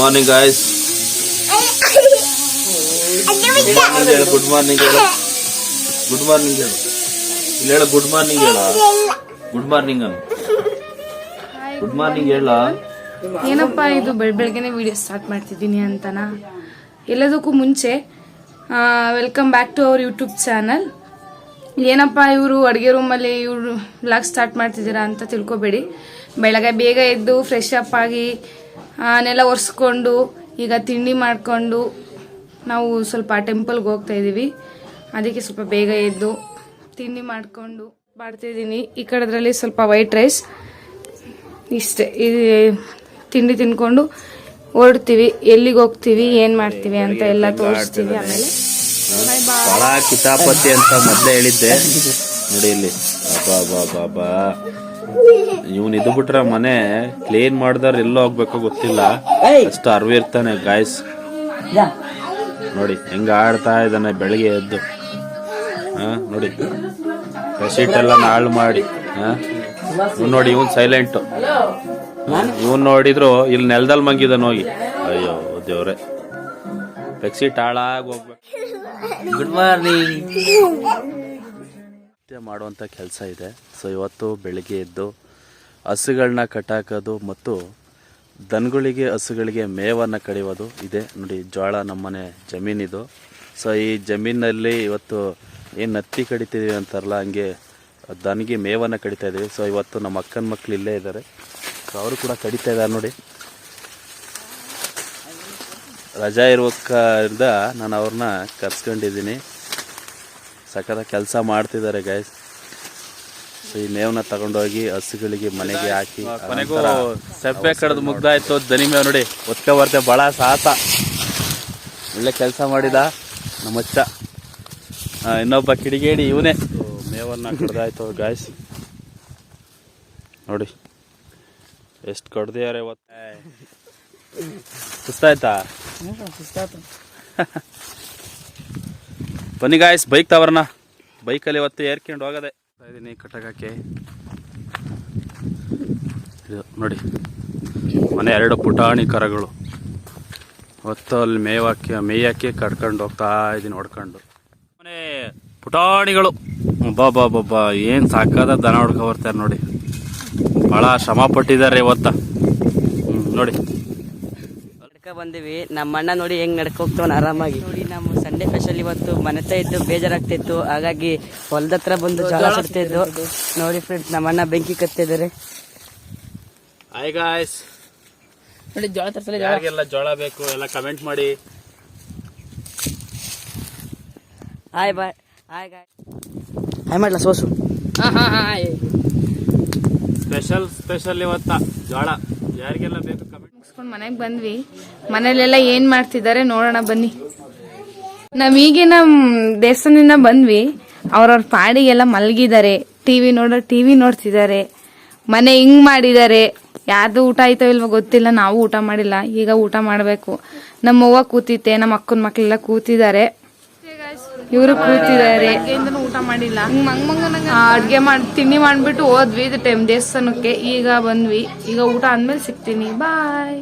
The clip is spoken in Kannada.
Morning guys. ಗುಡ್ ಮಾರ್ನಿಂಗ್ ಹೇಳು. ಗುಡ್ ಮಾರ್ನಿಂಗ್ ಹೇಳು. ಇಲ್ಲಿ ಹೇಳು ಗುಡ್ ಮಾರ್ನಿಂಗ್ ಹೇಳ. ಗುಡ್ ಮಾರ್ನಿಂಗ್ ಅನ್ನು. ಗುಡ್ ಮಾರ್ನಿಂಗ್ ಹೇಳ. ಏನಪ್ಪಾ ಇದು ಬೆಳಗ್ಗೆನೆ ವಿಡಿಯೋ ಸ್ಟಾರ್ಟ್ ಮಾಡ್ತಿದ್ದೀನಿ ಅಂತನಾ? ಎಲ್ಲದಕ್ಕೂ ಮುಂಚೆ welcome back to our YouTube channel. ಏನಪ್ಪ ಇವರು ಅಡುಗೆ ರೂಮಲ್ಲಿ ಇವರು ವ್ಲಾಗ್ ಸ್ಟಾರ್ಟ್ ಮಾಡ್ತಿದ್ದೀರಾ ಅಂತ ತಿಳ್ಕೊಬೇಡಿ. ಬೆಳಗ್ಗೆ ಬೇಗ ಎದ್ದು ಫ್ರೆಶ್ ಅಪ್ ಆಗಿ ನೆಲ ಒರೆಸ್ಕೊಂಡು ಈಗ ತಿಂಡಿ ಮಾಡಿಕೊಂಡು ನಾವು ಸ್ವಲ್ಪ ಟೆಂಪಲ್ಗೆ ಹೋಗ್ತಾ ಇದ್ದೀವಿ. ಅದಕ್ಕೆ ಸ್ವಲ್ಪ ಬೇಗ ಎದ್ದು ತಿಂಡಿ ಮಾಡಿಕೊಂಡು ಮಾಡ್ತಿದ್ದೀನಿ. ಈ ಕಡೆದ್ರಲ್ಲಿ ಸ್ವಲ್ಪ ವೈಟ್ ರೈಸ್ ಇಷ್ಟೇ. ಇದು ತಿಂಡಿ ತಿನ್ಕೊಂಡು ಹೊರಡ್ತೀವಿ. ಎಲ್ಲಿಗೆ ಹೋಗ್ತೀವಿ ಏನು ಮಾಡ್ತೀವಿ ಅಂತ ಎಲ್ಲ ತೋರಿಸ್ತೀವಿ. ಆಮೇಲೆ ಬಹಳ ಕಿತಾಪತಿ ಅಂತ ಮೊದಲೇ ಹೇಳಿದ್ದೆ ನೋಡಿ. ಇಲ್ಲಿ ಬಾಬಾ ಇವನ್ ಇದು ಬಿಟ್ರೆ ಮನೆ ಕ್ಲೀನ್ ಮಾಡ್ದಾರ ಎಲ್ಲೋ ಹೋಗ್ಬೇಕೋ ಗೊತ್ತಿಲ್ಲ, ಅಷ್ಟು ಅರ್ವಿ ಇರ್ತಾನೆ ಗಾಯ್ಸ್. ನೋಡಿ ಹೆಂಗ ಆಡ್ತಾ ಇದ್ದಾನೆ ಬೆಳಿಗ್ಗೆ ಎದ್ದು. ನೋಡಿ ಬೆಡ್ಶೀಟ್ ಎಲ್ಲ ಹಾಳು ಮಾಡಿ. ಇವ್ನು ನೋಡಿ ಇವನ್ ಸೈಲೆಂಟ್. ಇವನ್ ನೋಡಿದ್ರು ಇಲ್ಲಿ ನೆಲದಲ್ಲಿ ಮಂಗಿದಾನ ಹೋಗಿ. ಅಯ್ಯೋ ದೇವ್ರೆ, ಬೆಡ್ಶೀಟ್ ಹಾಳಾಗಿ ಹೋಗ್ಬೇಕು. Good morning. ಮಾಡುವಂತ ಕೆಲಸ ಇದೆ. ಸೊ ಇವತ್ತು ಬೆಳಿಗ್ಗೆ ಎದ್ದು ಹಸುಗಳನ್ನ ಕಟ್ಟಾಕೋದು ಮತ್ತು ದನಗಳಿಗೆ ಹಸುಗಳಿಗೆ ಮೇವನ್ನು ಕಡಿಯೋದು ಇದೆ ನೋಡಿ. ಜೋಳ ನಮ್ಮನೆ ಜಮೀನಿದು. ಸೊ ಈ ಜಮೀನಲ್ಲಿ ಇವತ್ತು ಏನು ಹತ್ತಿ ಕಡಿತೀವಿ ಅಂತಾರಲ್ಲ, ಹಂಗೆ ದನಿಗೆ ಮೇವನ್ನು ಕಡಿತಾ ಇದೀವಿ. ಸೊ ಇವತ್ತು ನಮ್ಮ ಅಕ್ಕನ ಮಕ್ಳು ಇಲ್ಲೇ ಇದ್ದಾರೆ. ಸೊ ಅವರು ಕೂಡ ಕಡಿತಾ ಇದ್ದಾರೆ ನೋಡಿ. ರಜಾ ಇರೋದ್ರಿಂದ ನಾನು ಅವ್ರನ್ನ ಕರ್ಸ್ಕೊಂಡಿದ್ದೀನಿ. ಸಖತ್ ಕೆಲಸ ಮಾಡ್ತಿದ್ದಾರೆ ಗೈಸ್. ಸೊ ಈ ಮೇವನ್ನ ತಗೊಂಡೋಗಿ ಹಸುಗಳಿಗೆ ಮನೆಗೆ ಹಾಕಿ ಕೊನೆಗೂ ಸೆಬ್ಬೆ ಕಡ್ದು ಮುಗ್ದಾಯ್ತು. ದನಿ ಮೇವ್ ನೋಡಿ ಒತ್ಕ ಬರ್ತೆ ಭಾಳ ಸಾತ. ಒಳ್ಳೆ ಕೆಲಸ ಮಾಡಿದ ನಮ್ಮ ಅಚ್ಚ. ಇನ್ನೊಬ್ಬ ಕಿಡಿಗೇಡಿ ಇವನೇ. ಮೇವನ್ನ ಕಡ್ದಾಯ್ತು ಗಾಯ್ಸ್. ನೋಡಿ ಎಷ್ಟು ಕಡ್ದಿದ್ದಾರೆ. ಸುಸ್ತಾಯ್ತಾ? ಬನ್ನಿ ಗಾಯ್ಸ್, ಬೈಕ್ ತವರ್ನ. ಬೈಕಲ್ಲಿ ಇವತ್ತು ಏರ್ಕೊಂಡು ಹೋಗದೆ ಇದೀನಿ ಕಟ್ಟಕಕ್ಕೆ. ನೋಡಿ ಮನೆ 2 ಪುಟಾಣಿ ಕರಗಳು ಹೊತ್ತು ಅಲ್ಲಿ ಮೇಯಕ್ಕೆ ಕಟ್ಕೊಂಡು ಹೋಗ್ತಾ ಇದೀನಿ ಹೊಡ್ಕೊಂಡು. ಮನೆ ಪುಟಾಣಿಗಳು ಬಾಬಾ ಏನ್ ಸಾಕಾದ ದನ ಹೊಡ್ಕೊ ಬರ್ತಾರೆ ನೋಡಿ. ಬಹಳ ಶ್ರಮ ಪಟ್ಟಿದ್ದಾರೆ ಇವತ್ತ. ನೋಡಿ ಬಂದಿವಿ. ನಮ್ಮ ಅಣ್ಣ ನೋಡಿ ಹೆಂಗ್ ನಡ್ಕೋಗ್ತಾವ ಆರಾಮಾಗಿ. ನೋಡಿ ನಮ್ಮ ಸಂಡೇ ಸ್ಪೆಷಲ್ ಇವತ್ತು ಮನೆತ ಇದ್ದು ಬೇಜಾರಾಗ್ತಿತ್ತು, ಹಾಗಾಗಿ ಹೊಲದ ಹತ್ರ ಬಂದು ಜೋಳ ಸುಡ್ತಿದ್ದು. ನೋಡಿ ಫ್ರೆಂಡ್ಸ್, ನಮ್ಮ ಅಣ್ಣ ಬೆಂಕಿ ಕತ್ತಿದ್ದಾರೆ. ಹಾಯ್ ಗಾಯ್ಸ್, ನೋಡಿ ಜೋಳ ತರ್ಸಲ್ಲ. ಯಾರಿಗೆಲ್ಲ ಜೋಳ ಬೇಕು ಎಲ್ಲ ಕಮೆಂಟ್ ಮಾಡಿ. Hi bye. Hi guy. Hi ಮಾಡ್ಲಾ ಸೋಸು. ಸ್ಪೆಷಲ್ ಇವತ್ತ ಜೋಳ ಯಾರಿಗೆಲ್ಲ ಬೇಕು ಕಮೆಂಟ್. ಮುಗಿಸ್ಕೊಂಡು ಮನೆಗೆ ಬಂದ್ವಿ. ಮನೇಲೆಲ್ಲ ಏನ್ ಮಾಡ್ತಿದ್ದಾರೆ ನೋಡೋಣ ಬನ್ನಿ. ನಾವೀಗ ನಮ್ ದೇವಸ್ಥಾನದಿಂದ ಬಂದ್ವಿ. ಅವ್ರವ್ರ ಪಾಡಿಗೆಲ್ಲ ಮಲಗಿದ್ದಾರೆ. ಟಿವಿ ನೋಡ್ತಿದ್ದಾರೆ. ಮನೆ ಹಿಂಗ್ ಮಾಡಿದ್ದಾರೆ. ಯಾರ್ದು ಊಟ ಆಯ್ತೋ ಇಲ್ವೋ ಗೊತ್ತಿಲ್ಲ. ನಾವು ಊಟ ಮಾಡಿಲ್ಲ, ಈಗ ಊಟ ಮಾಡ್ಬೇಕು. ನಮ್ಮ ಅವ್ವ ಕೂತಿತ್ತೆ, ನಮ್ಮ ಅಕ್ಕನ ಮಕ್ಳೆಲ್ಲ ಕೂತಿದ್ದಾರೆ. ಇವರು ಕೂತಿದ್ದಾರೆ. ಊಟ ಮಾಡಿಲ್ಲ. ಅಡ್ಗೆ ಮಾಡಿ ತಿಂಡಿ ಮಾಡ್ಬಿಟ್ಟು ಹೋದ್ವಿ ಟೈಮ್ ದೇವಸ್ಥಾನಕ್ಕೆ. ಈಗ ಬಂದ್ವಿ. ಈಗ ಊಟ ಆದ್ಮೇಲೆ ಸಿಗ್ತೀನಿ. ಬಾಯ್.